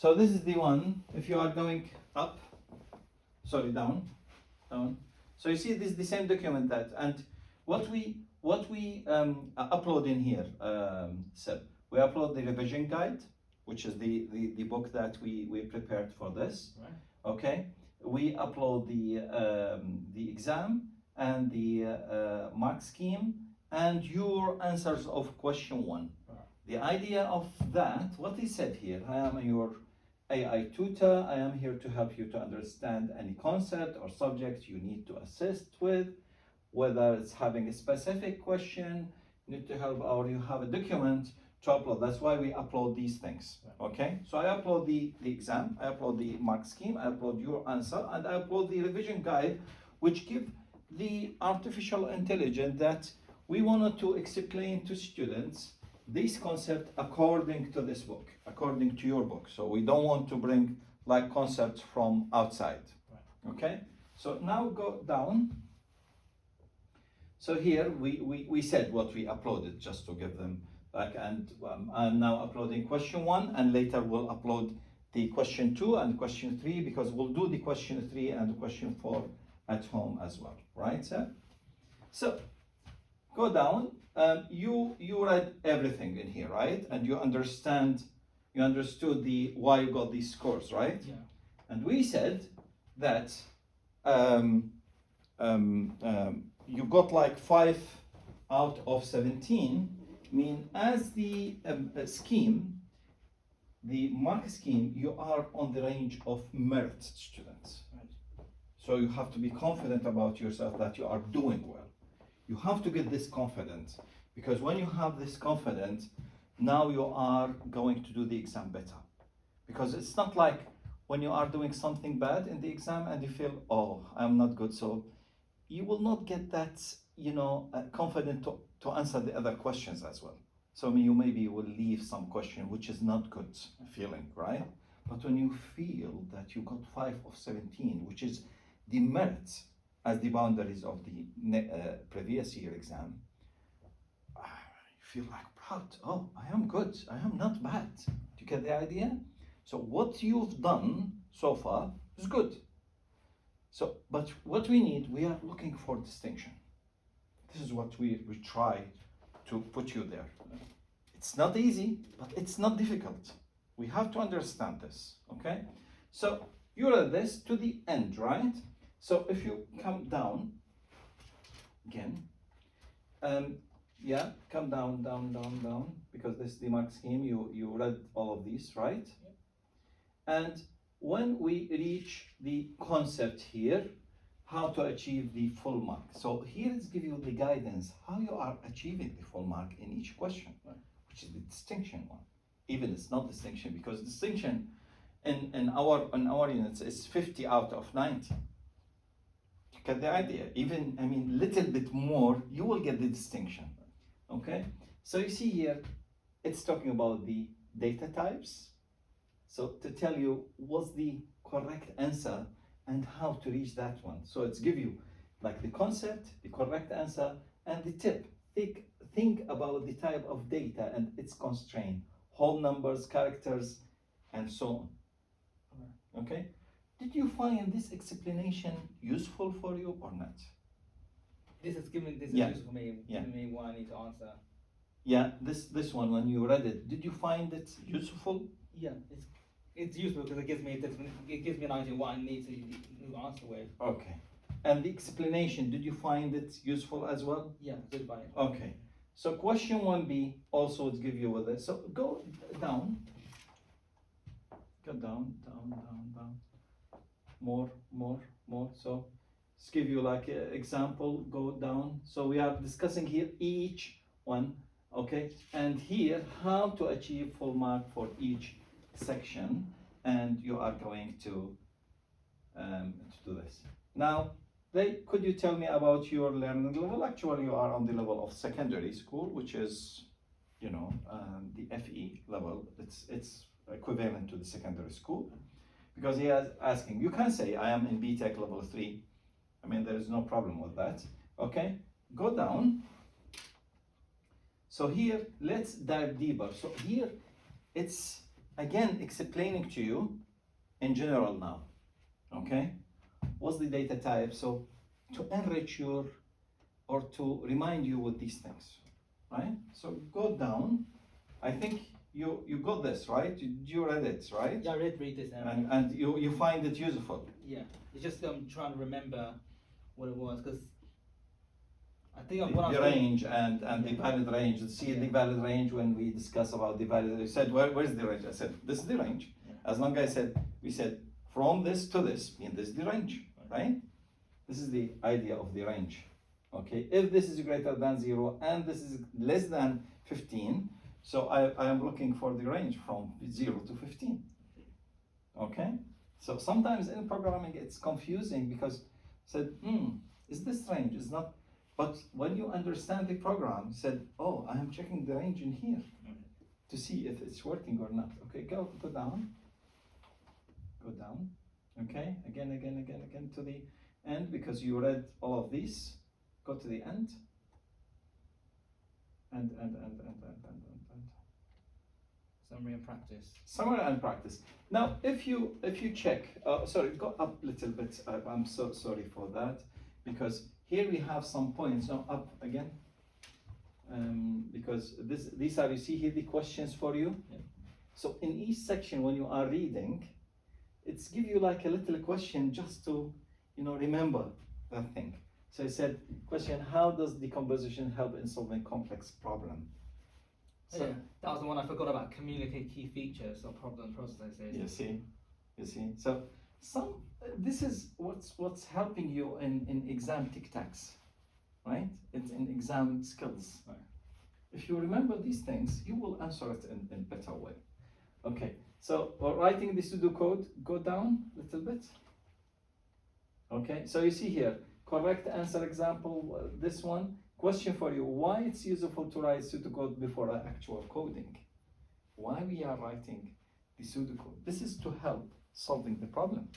So this is the one. If you are going up, sorry, down. So you see this is the same document that, and what we upload in here. So we upload the revision guide, which is the book that we prepared for this. Right. Okay. We upload the exam and the mark scheme and your answers of question 1. Right. The idea of that, what he said here, I am your AI tutor. I am here to help you to understand any concept or subject you need to assist with, whether it's having a specific question, you need to help, or you have a document to upload. That's why we upload these things. Okay, so I upload the exam, I upload the mark scheme, I upload your answer, and I upload the revision guide, which give the artificial intelligence that we wanted to explain to students this concept according to this book, according to your book. So we don't want to bring like concepts from outside. Right. Okay, so now go down. So here we said what we uploaded just to give them like, and I'm now uploading question 1, and later we'll upload the question 2 and question 3, because we'll do the question 3 and the question 4 at home as well, right, sir? So go down. You read everything in here, right? And you understood the why you got these scores, right? Yeah. And we said that you got like 5 out of 17. Mean as the scheme, the mark scheme, you are on the range of merit students. Right. So you have to be confident about yourself that you are doing well. You have to get this confidence, because when you have this confidence, now you are going to do the exam better. Because it's not like when you are doing something bad in the exam and you feel, oh, I'm not good. So you will not get that, confident to answer the other questions as well. So you maybe will leave some question, which is not good feeling, right? But when you feel that you got 5 of 17, which is the merit as the boundaries of the previous year exam, you feel like proud. Oh, I am good. I am not bad. Do you get the idea? So what you've done so far is good. So, but what we need, we are looking for distinction. This is what we try to put you there. It's not easy, but it's not difficult. We have to understand this, okay? So you read this to the end, right? So if you come down again, come down, because this is the mark scheme. You read all of these, right? Yep. And when we reach the concept here, how to achieve the full mark. So here is give you the guidance how you are achieving the full mark in each question, right, which is the distinction one. Even it's not distinction, because distinction in our units is 50 out of 90. You get the idea? Even, I mean, little bit more, you will get the distinction. Okay? So you see here, it's talking about the data types. So to tell you what's the correct answer and how to reach that one. So it's give you like the concept, the correct answer, and the tip. Think about the type of data and its constraint, whole numbers, characters, and so on. Okay? Did you find this explanation useful for you or not? This is giving this Yeah. is useful for me. Yeah. Giving me what I need to answer. Yeah, this one, when you read it, did you find it useful? Yeah, it's useful because it gives me an idea what I need to answer with. Okay. And the explanation, did you find it useful as well? Yeah, good by it. Okay. So question 1B also would give you with it. So go down. Go down. More. So let's give you like an example. Go down. So we are discussing here each one. Okay. And here how to achieve full mark for each section. And you are going to do this. Now, could you tell me about your learning level? Actually, you are on the level of secondary school, which is, the FE level. It's equivalent to the secondary school, because he is asking. You can say I am in BTech level 3. I mean, there is no problem with that. Okay, go down. So here, let's dive deeper. So here, it's again, explaining to you in general now, okay? What's the data type? So to enrich your, or to remind you with these things, right? So go down. I think you got this, right? You read it, right? Yeah, I read this. And you find it useful. Yeah, it's just trying to remember what it was, because I think The range and the Yeah. valid range. See the Yeah. valid range when we discuss about the valid. You said, where's the range? I said, this is the range. Yeah. As long as we said from this to this, mean this is the range, right? This is the idea of the range. Okay, if this is greater than 0 and this is less than 15, so I am looking for the range from 0 to 15. Okay, so sometimes in programming it's confusing because said, is this range? Is not. But when you understand the program, said, oh, I am checking the range in here to see if it's working or not. Okay, go down. Go down. Okay, again to the end, because you read all of these. Go to the end. And. Summary and practice. Summary and practice. Now, if you check, sorry, go up a little bit. I'm so sorry for that, because here we have some points. Now up again, because these are, you see here the questions for you. Yeah. So in each section, when you are reading, it's give you like a little question just to remember that thing. So I said, question: how does decomposition help in solving complex problem? So, yeah, that was the one I forgot about. Communicate key features of problem processes. You see. So this is what's helping you in exam tic tacs, right? It's in exam skills. Right. If you remember these things, you will answer it in better way. Okay. So writing the pseudocode, go down a little bit. Okay. So you see here, correct answer example. This one. Question for you: why it's useful to write pseudocode before actual coding? Why we are writing the pseudocode? This is to help solving the problem.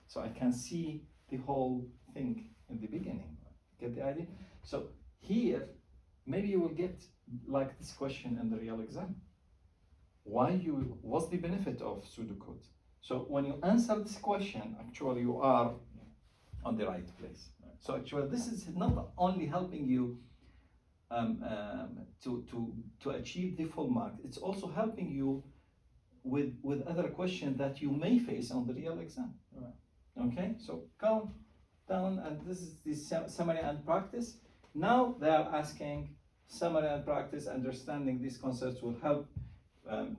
So I can see the whole thing in the beginning. Get the idea? So here, maybe you will get like this question in the real exam. What's the benefit of pseudocode? So when you answer this question, actually you are on the right place. So actually this is not only helping you to achieve the full mark, it's also helping you with other questions that you may face on the real exam. Right. Okay, so go down, and this is the summary and practice. Now they are asking summary and practice. Understanding these concepts will help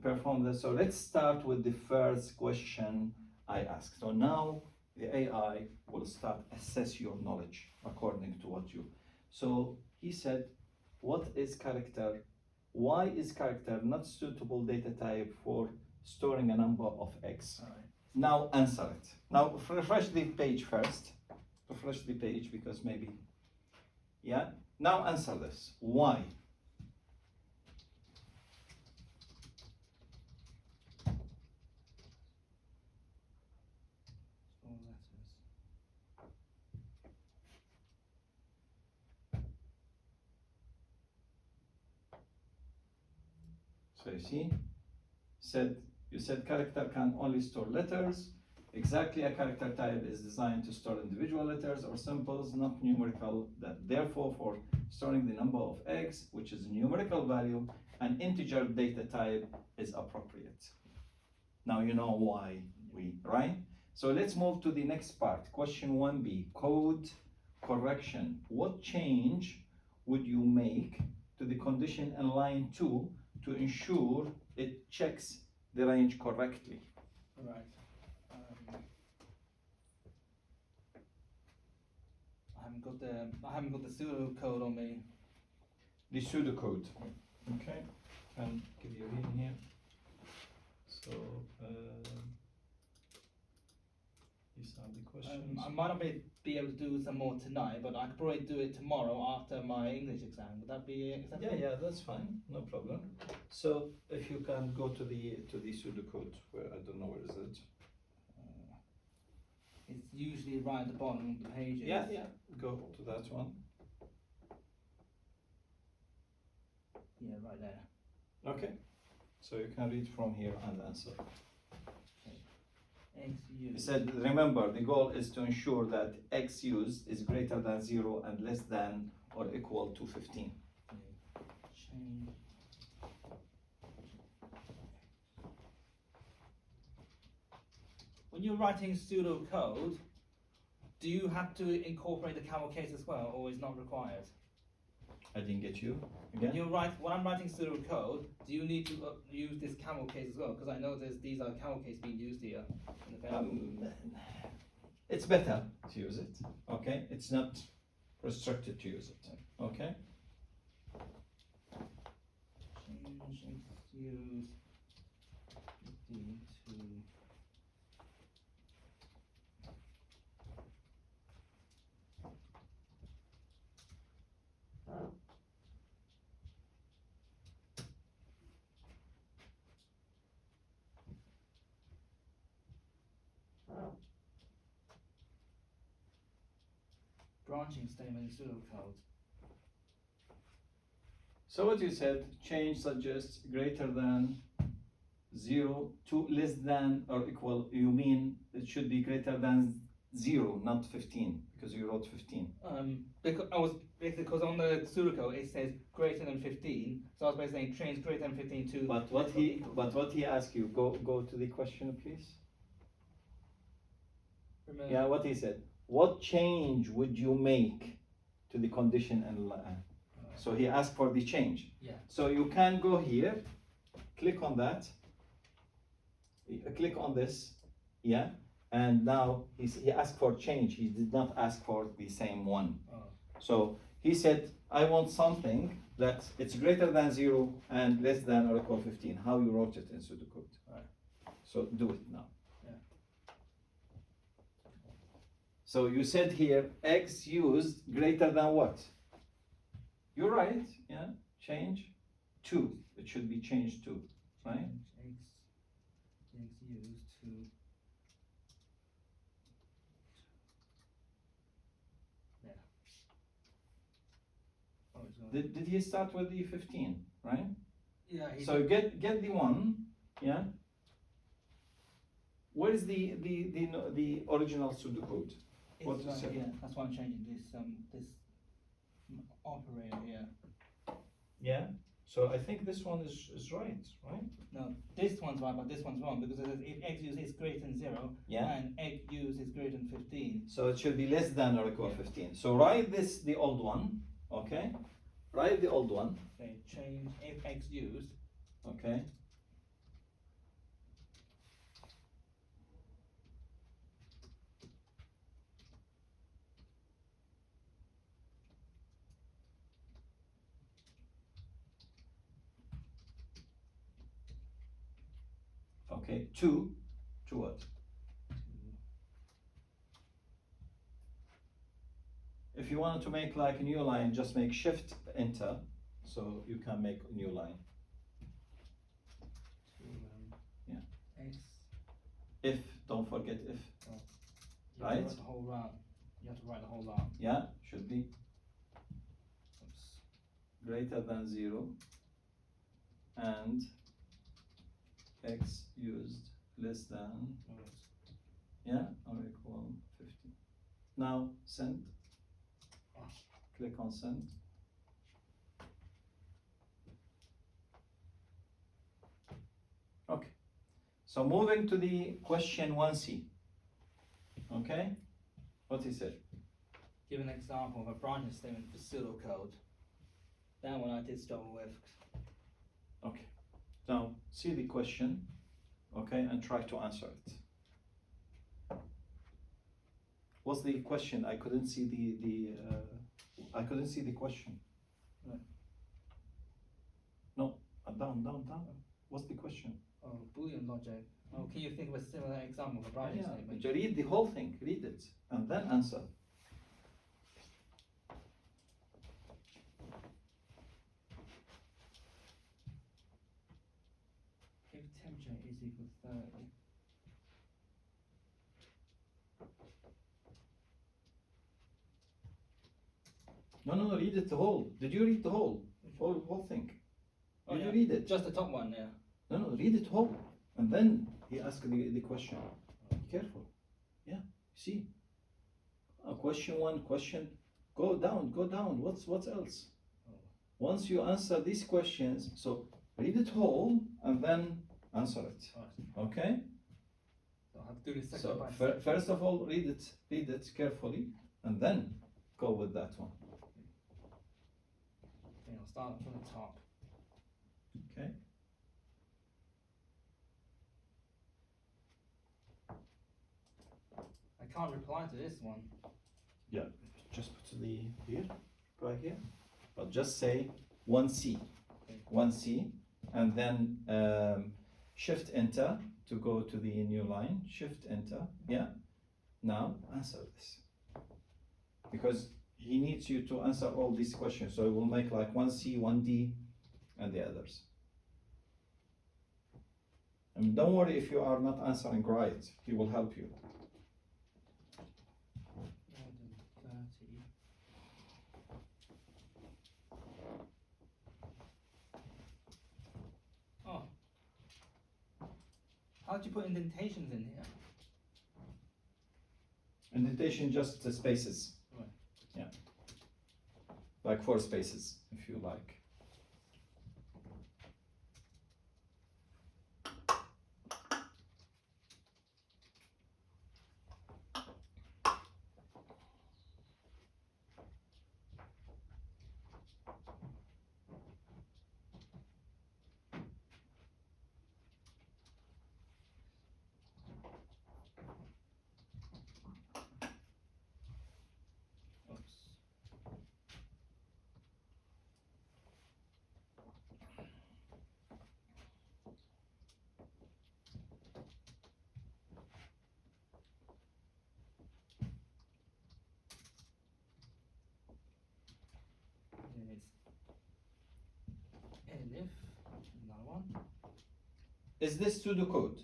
perform this. So let's start with the first question I asked. So now the AI will start assess your knowledge according to what you. So he said, what is character? Why is character not suitable data type for storing a number of X? All right. Now answer it. Now refresh the page first. Refresh the page because maybe, yeah. Now answer this. Why? Small letters. So you see, you said character can only store letters. Exactly, a character type is designed to store individual letters or symbols, not numerical. That therefore, for storing the number of X, which is a numerical value, an integer data type is appropriate. Now you know why right? So let's move to the next part. Question 1b, code correction. What change would you make to the condition in line 2 to ensure it checks the range correctly? Right. I haven't got the pseudocode on me. The pseudocode. Okay, can give you in here. So these are the questions. I might not be able to do some more tonight, but I could probably do it tomorrow after my English exam. Would that be acceptable? Yeah, that's fine, no problem. So if you can go to the pseudocode, where I don't know where is it. It's usually right at the bottom of the pages. Yeah, go to that one. Yeah, right there. Okay. So you can read from here and answer. X He used. said, remember, the goal is to ensure that X used is greater than 0 and less than or equal to 15. Change. When you're writing pseudocode, do you have to incorporate the camel case as well, or is not required? I didn't get you When again. when I'm writing pseudocode, do you need to use this camel case as well? Because I know these are camel case being used here. In the It's better to use it, okay? It's not restricted to use it, okay? Change X use 15 to branching statement in pseudocode. So what you said, change suggests greater than 0 to less than or equal, you mean it should be greater than 0, not 15, because you wrote 15. Because on the pseudocode it says greater than 15, so I was basically saying change greater than 15 to. But what he asked you, go to the question, please. Remember, Yeah, what he said. What change would you make to the condition and so he asked for the change. Yeah. So you can go here, click on that, click on this, yeah, and now he asked for change. He did not ask for the same one. Oh. So he said, I want something that it's greater than 0 and less than or equal 15. How you wrote it in pseudocode. Right. So do it now. Yeah. So you said here, X used greater than what? You're right, yeah, change 2. It should be change 2, right? Change X used to. Yeah. Oh, it's going. Did he start with the 15, right? Yeah. So get the one, yeah. Where is the original pseudocode? What It's you right said? here. That's why I'm changing this operator here. Yeah. So I think this one is right? No, this one's right, but this one's wrong because it says if X use is greater than 0 Yeah. and X use is greater than 15. So it should be less than or equal Yeah. 15. So write the old one, okay? Write the old one, Okay, change if X used. okay? Okay, to what? If you wanted to make like a new line, just make shift enter, so you can make a new line. Yeah. X. If, don't forget if, You have to right? write the whole round. You have to write the whole round. yeah, should be Oops. greater than 0 and X used less than, No, it's- yeah, or equal 50. Now send, Ah. click on send. Okay, so moving to the question 1C, okay, what he said. Give an example of a branching statement for pseudocode. That one I did struggle with. Okay, now see the question, okay, and try to answer it. What's the question? I couldn't see I couldn't see the question. Right. No, down. What's the question? Oh, Boolean logic. Oh, can you think of a similar example of a branching statement? Yeah, read the whole thing, read it, and then answer. If temperature is equal to 30. No, read it the whole. Did you read the whole thing? Oh, Did yeah. you read it? Just the top one, yeah. No, read it whole, and then he asks the question. Be careful. Yeah, see. Question one, question. Go down, go down. What's else? Once you answer these questions, so read it whole and then answer it. Okay. So I have to do this So second by second. first of all, read it carefully, and then go with that one. Okay, I'll start from the top. Okay. I can't reply to this one. Yeah. Just put the here, right here. But just say 1C, Okay. 1C, and then shift enter to go to the new line. Shift enter. Yeah. Now answer this, because he needs you to answer all these questions. So it will make like 1C, 1D, and the others. And don't worry if you are not answering right. He will help you. 130. Oh. How do you put indentations in here? Indentation, just the spaces. Right. Yeah. Like 4 spaces, if you like. Oops. Then it's elif, another one. Is this pseudocode?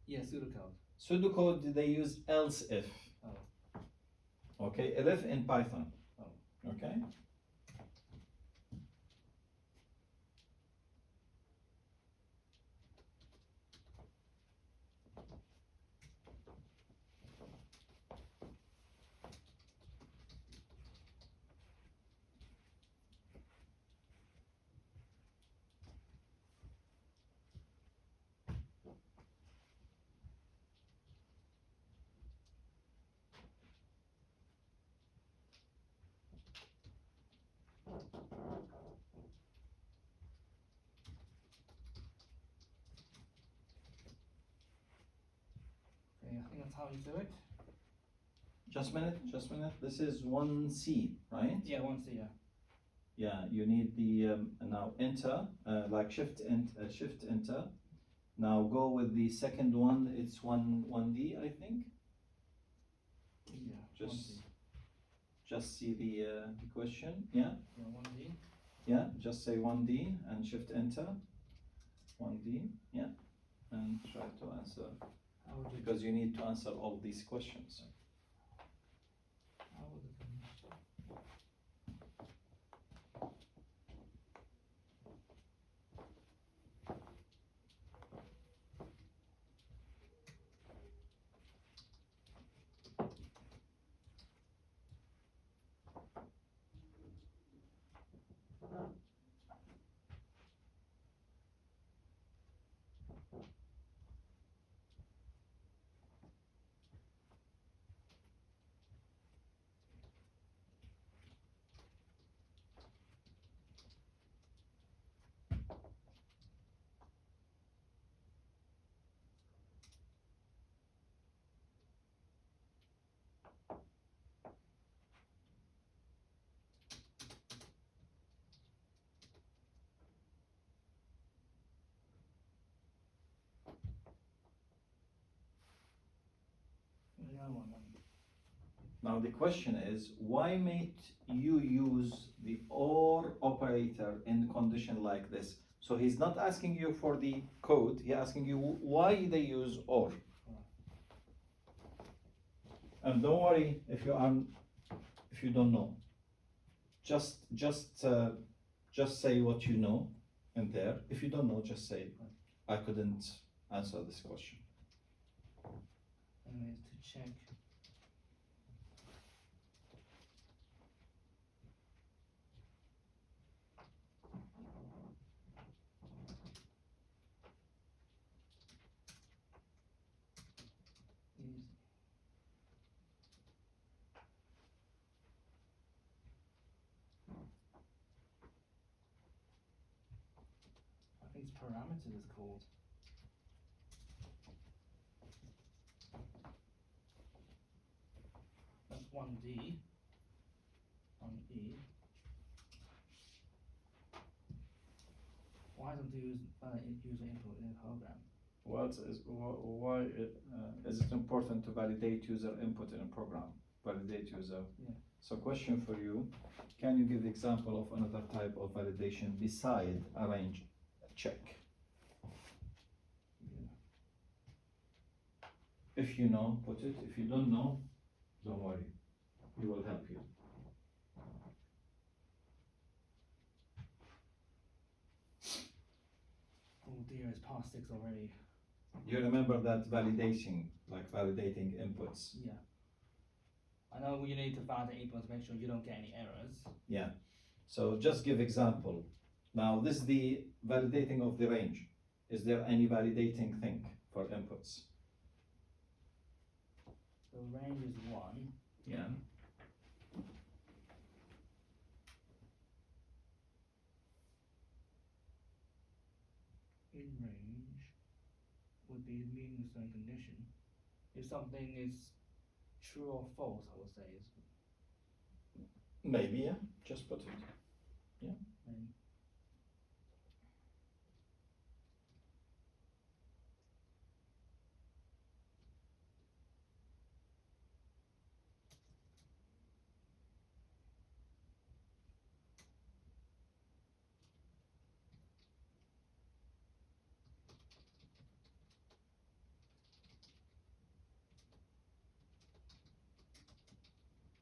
Yeah, pseudocode. Pseudocode, they use else if. Oh. Okay, elif in Python. Oh. Okay. Okay, I think that's how you do it. Just a minute. This is 1C, right? Yeah, once a year. Yeah, you need the now enter, like shift enter. Now go with the second one. It's 1D, I think. Yeah. Just see the question. Yeah. Yeah, 1D. Yeah. Just say 1D and shift enter. 1D. Yeah. And try to answer, How would you because you need to answer all these questions. How would it the other one then? Now the question is, why might you use the OR operator in condition like this? So he's not asking you for the code, he's asking you why they use OR. And don't worry if you don't know. Just say what you know, in there. If you don't know, just say, I couldn't answer this question. Anyways, to check. I think it's parameters is called. That's 1D. 1E. Why don't you use user input in the program? Why is it important to validate user input in a program? Validate user. Yeah. So question for you, can you give example of another type of validation beside arrange check? Yeah. If you know, put it. If you don't know, don't worry. We will help you. Oh dear, it's past 6 already. You remember that validating, like validating inputs. Yeah. I know you need to validate input to make sure you don't get any errors. Yeah. So just give example. Now this is the validating of the range. Is there any validating thing for inputs? The range is 1. Yeah. In range would be meaning a certain condition. If something is true or false, I would say is Maybe, yeah. Just put it. main.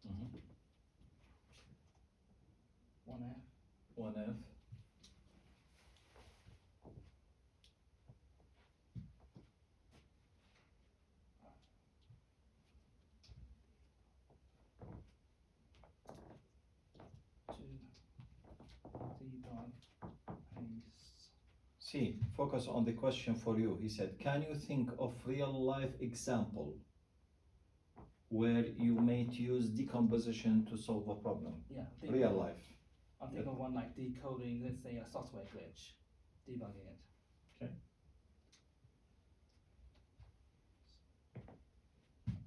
Mm-hmm. 1F. 1F. Debug paste. See, focus on the question for you. He said, can you think of real life example where you might use decomposition to solve a problem? Yeah. Real life. I'm thinking of one like decoding, let's say, a software glitch, debugging it. Okay.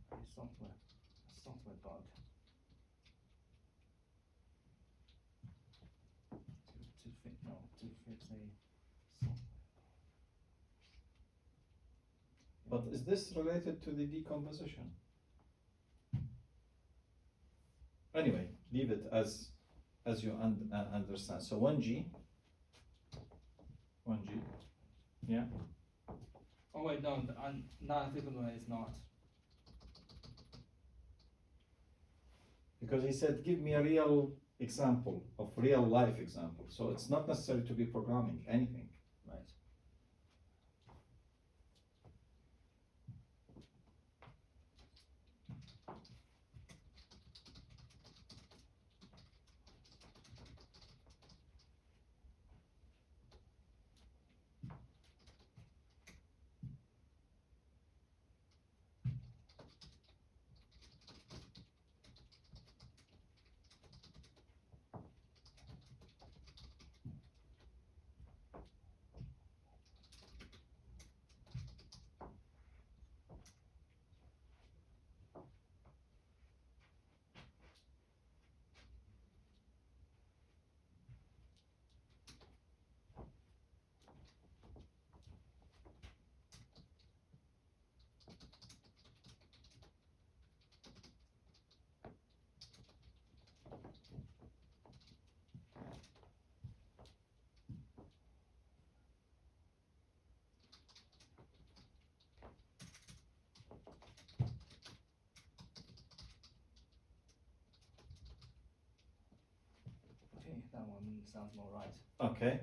A software bug. To fix a software. But is this related to the decomposition? Anyway, leave it as you understand. So 1G, yeah. Oh wait, no, now I think of it, it's not. Because he said, give me a real example of real life example. So it's not necessary to be programming anything. Right. Okay, that one sounds more right. Okay.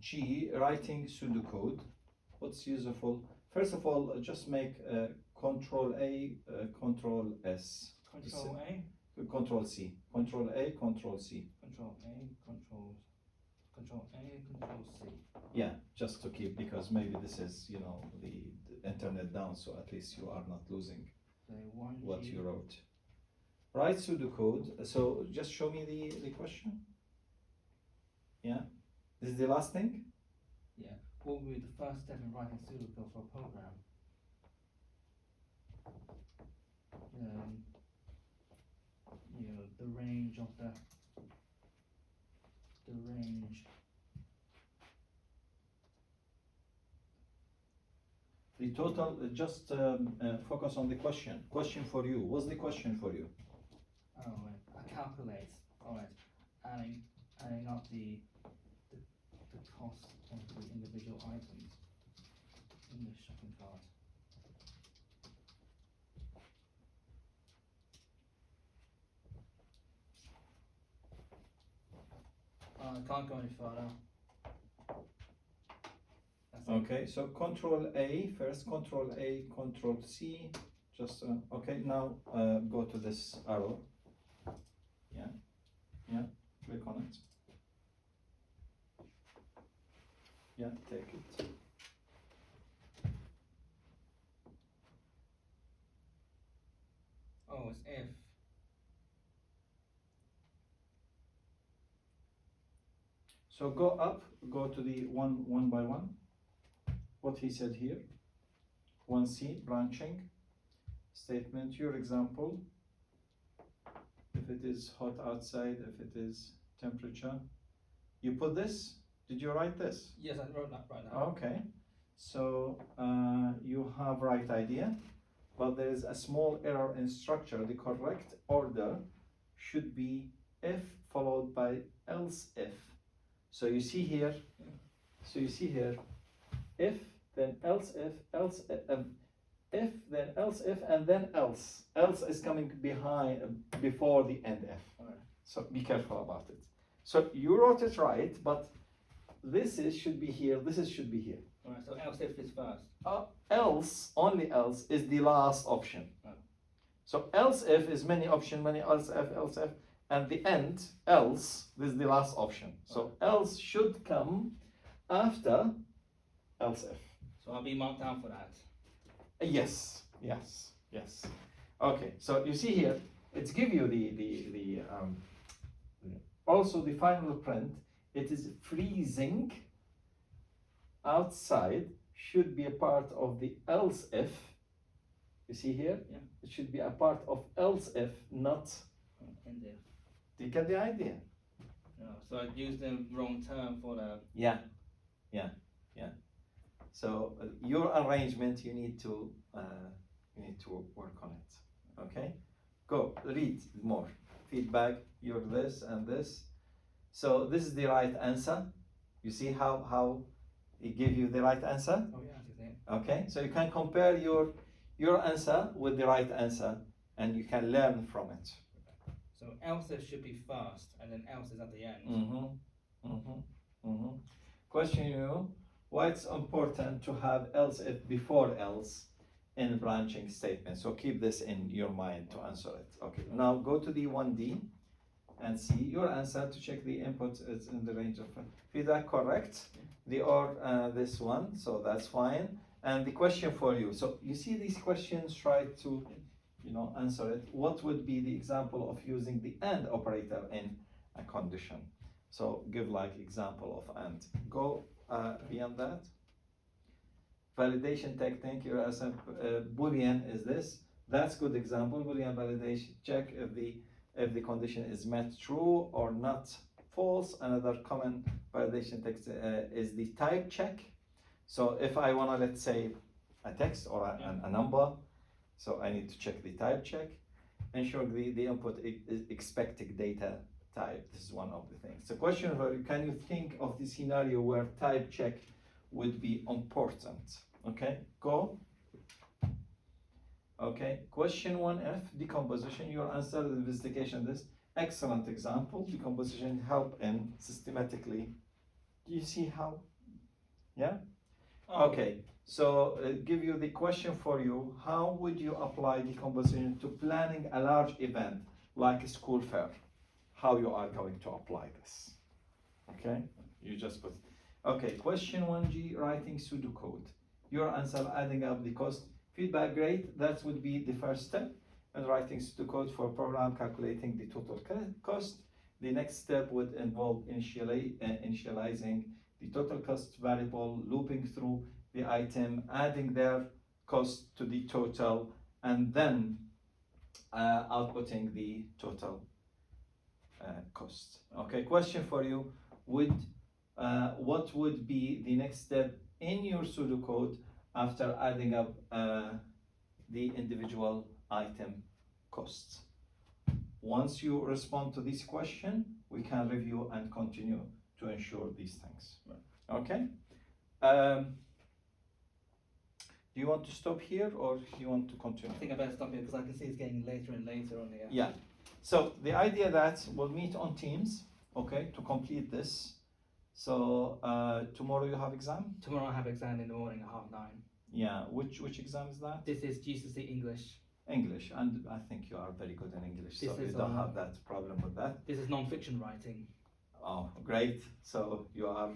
G, writing pseudocode. What's useful? First of all, just make Control A, Control S, Control A, Control C, Control A, Control C. Control A, Control A, Control C. Yeah, just to keep, because maybe this is, you know, the internet down, so at least you are not losing So 1G. what you wrote. Write pseudocode. So just show me the question. Yeah, this is the last thing. Yeah. What would be the first step in writing pseudocode for a program? You know, the range of the range. The total, just focus on the question. Question for you. What's the question for you? Oh, right. I calculate. All right. Adding up the cost of the individual items in the shopping cart. I can't go any further. That's it. Okay, so Control A first, Control A, Control C. Just okay. Now go to this arrow. Yeah, yeah. Click on it. Yeah, take it. Oh, it's if. So go up, go to the one by one. What he said here. 1C, branching statement. Your example. If it is hot outside, if it is temperature. You put this. Did you write this? Yes, I wrote that right now. Okay. So you have right idea, but there is a small error in structure. The correct order should be if followed by else if. So you see here. So you see here. If then else if if then else if and then else. Else is coming before the end if. Alright. So be careful about it. So you wrote it right, but should be here. Should be here. Alright, so else if is first. Else, only else is the last option. Oh. So else if is many option, many else if, and the end else, this is the last option. So else should come after else if. So I'll be marked down for that. Yes, yes, yes. Okay, so you see here, it's give you also the final print. It is freezing outside should be a part of the else if. You see here? Yeah. It should be a part of else if, not. And if. Do you get the idea? No, so I used the wrong term for the. Yeah. So your arrangement, you need to work on it. Okay. Go read more feedback. You're this and this. So this is the right answer. You see how it gave you the right answer? Oh yeah, I see it. Okay, so you can compare your answer with the right answer and you can learn from it. So else if should be first and then else is at the end. Question you, why it's important to have else if before else in branching statement? So keep this in your mind to answer it. Okay, now go to the 1D and see your answer to check the input is in the range of feedback correct. This one, so that's fine. And the question for you. So you see these questions, try to answer it. What would be the example of using the AND operator in a condition? So give like example of AND. Go beyond that. Validation technique, your Boolean is this. That's good example. Boolean validation, check if the condition is met true or not false. Another common validation text is the type check. So if I want to, let's say, a text or a number, so I need to check the type check. Ensure the input is expected data type. This is one of the things. The question for you, can you think of the scenario where type check would be important? Okay, go. Okay, question 1F, decomposition. Your answer, the investigation, this excellent example. Decomposition help in systematically. Do you see how Yeah? Oh, Okay, so give you the question for you. How would you apply decomposition to planning a large event like a school fair? How you are going to apply this? Okay, you just put. Okay, question 1G, writing pseudocode. Your answer adding up the cost. Feedback grade, that would be the first step. And writing pseudocode for program calculating the total cost. The next step would involve initializing the total cost variable, looping through the item, adding their cost to the total, and then outputting the total cost. Okay, question for you. What would be the next step in your pseudocode after adding up the individual item costs? Once you respond to this question, we can review and continue to ensure these things. Okay? Do you want to stop here or do you want to continue? I think I better stop here because I can see it's getting later and later on here. Yeah. So the idea that we'll meet on Teams, okay, to complete this. So tomorrow you have exam? Tomorrow I have exam in the morning at 9:30. Yeah. Which exam is that? This is GCSE English. English, and I think you are very good in English, so This you is don't have that problem with that. This is non-fiction writing. Oh, great! So you are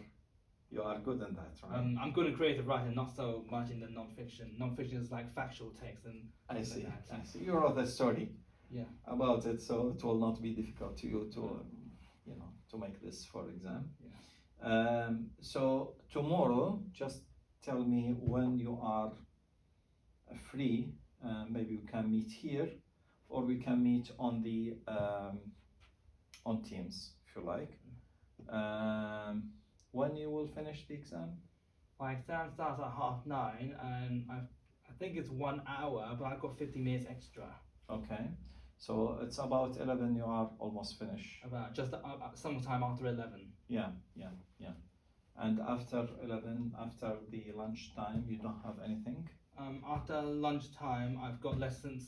good in that, right? I'm good at creative writing, not so much in the non-fiction. Non-fiction is like factual text and I things see. like that. I see. You wrote a story Yeah. about it, so it will not be difficult to you to, to make this for exam. Yeah. So tomorrow, just tell me when you are free. Maybe we can meet here, or we can meet on the on Teams if you like. When you will finish the exam? My exam starts at 9:30 and I think it's 1 hour, but I've got 50 minutes extra. Okay, so it's about 11. You are almost finished. About just sometime after 11. Yeah. And after 11, after the lunchtime, you don't have anything? After lunchtime, I've got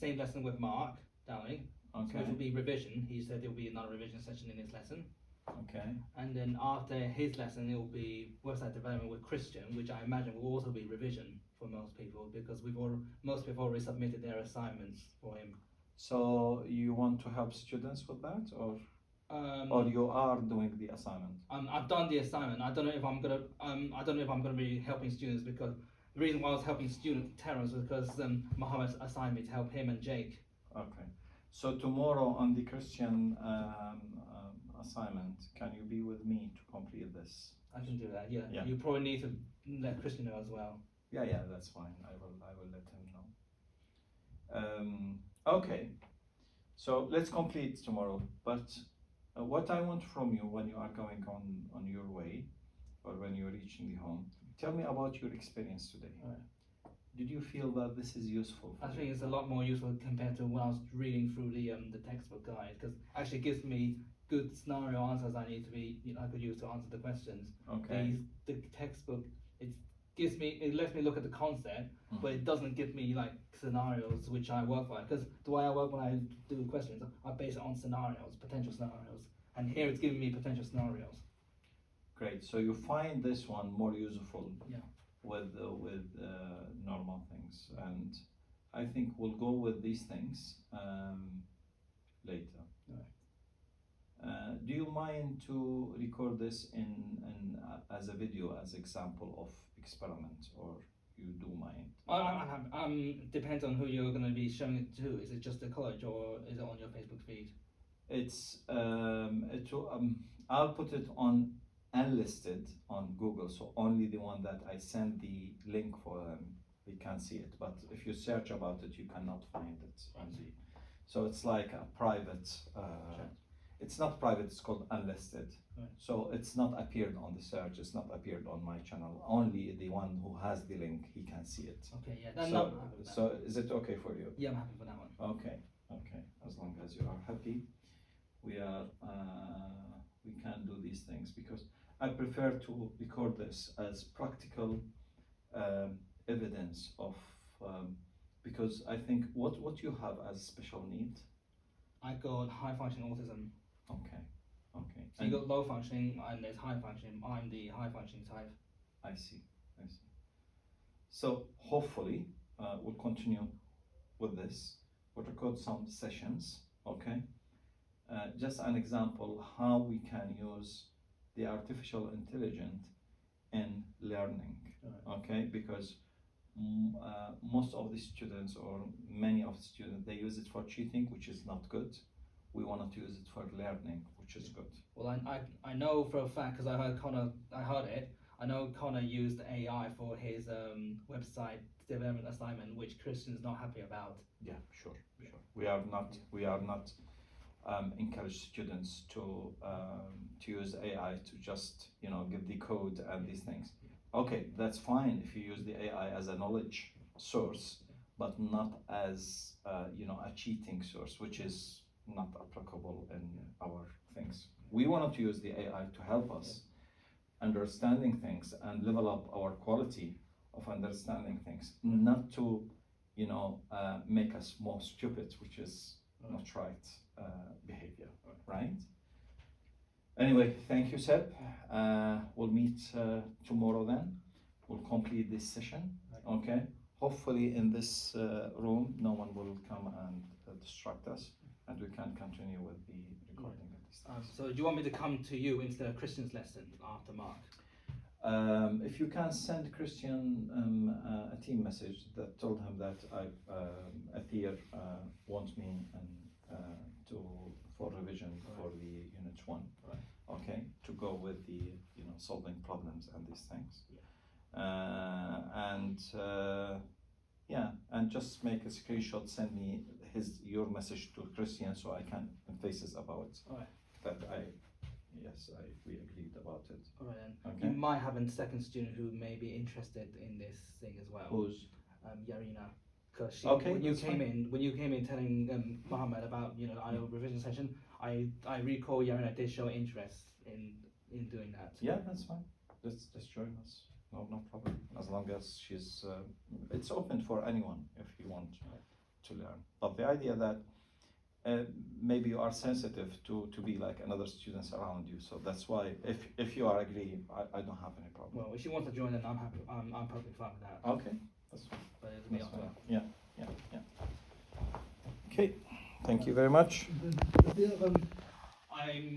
same lesson with Mark Dowling. Okay. So it will be revision. He said there will be another revision session in his lesson. Okay. And then after his lesson, it will be website development with Christian, which I imagine will also be revision for most people because most people already submitted their assignments for him. So you want to help students with that, or you are doing the assignment? I've done the assignment. I don't know if I'm gonna be helping students because the reason why I was helping Terrence was because Mohammed assigned me to help him and Jake. Okay. So tomorrow on the Christian assignment, can you be with me to complete this? I can do that. Yeah. Yeah. You probably need to let Christian know as well. Yeah, that's fine. I will let him know. Okay. So let's complete tomorrow. But what I want from you when you are going on your way, or when you're reaching the home, tell me about your experience today. Right. Did you feel that this is useful? I think it's a lot more useful compared to when I was reading through the textbook guide because actually it gives me good scenario answers I could use to answer the questions. Okay. The textbook it lets me look at the concept, but it doesn't give me like scenarios which I work by because the way I work when I do questions, I base it on scenarios, potential scenarios, and here it's giving me potential scenarios. Great. So you find this one more useful. Yeah. With normal things, and I think we'll go with these things later. Right. Do you mind to record this in as a video, as example of experiment, or you do mind? Depends on who you're going to be showing it to. Is it just the college or is it on your Facebook feed? It's I'll put it on unlisted on Google, so only the one that I send the link for we can see it. But if you search about it, you cannot find it on the. So it's like a private. It's not private. It's called unlisted. Right. So it's not appeared on the search. It's not appeared on my channel. Only the one who has the link, he can see it. Okay. Yeah. So is it okay for you? Yeah, I'm happy for that one. Okay. As long as you are happy, we can do these things because I prefer to record this as practical evidence of because I think what you have as special need. I got high functioning autism. Okay. So you got low functioning and there's high functioning. I'm the high functioning type. I see. I see. So hopefully we'll continue with this. We'll record some sessions, okay? Just an example how we can use the artificial intelligence in learning, okay? Because most of the students or many of the students, they use it for cheating, which is not good. We wanted to use it for learning, which is good. Well, I know for a fact because I heard it. I know Connor used AI for his website development assignment, which Christian's not happy about. Yeah, sure. We are not encourage students to use AI to just give the code and these things. Okay, that's fine if you use the AI as a knowledge source, but not as a cheating source, which is not applicable in our things. We wanted to use the AI to help us understanding things and level up our quality of understanding things, not to make us more stupid, which is not right behavior, right? Anyway, thank you, Seb. We'll meet tomorrow then. We'll complete this session, okay? Hopefully in this room, no one will come and distract us, and we can continue with the recording at this time. So do you want me to come to you instead of Christian's lesson after Mark? If you can send Christian a team message that told him that Atheer wants me for revision for the unit 1, okay, to go with the solving problems and these things, and just make a screenshot, send me your message to Christian so I can emphasis about that we agreed about it. All right, then. Okay. You might have a second student who may be interested in this thing as well. Who's? Yarina, because when you came in telling Mohammed about our revision session, I recall Yarina did show interest in doing that. Yeah, that's fine. Just join us. No problem. As long as she's, it's open for anyone if you want to learn. But the idea that maybe you are sensitive to be like another students around you, so that's why if you are agree, I don't have any problem. Well, if she wants to join, then I'm happy. I'm perfectly fine with that. Okay, that's fine. But it'll be up to her. Yeah. Okay, thank you very much. I'm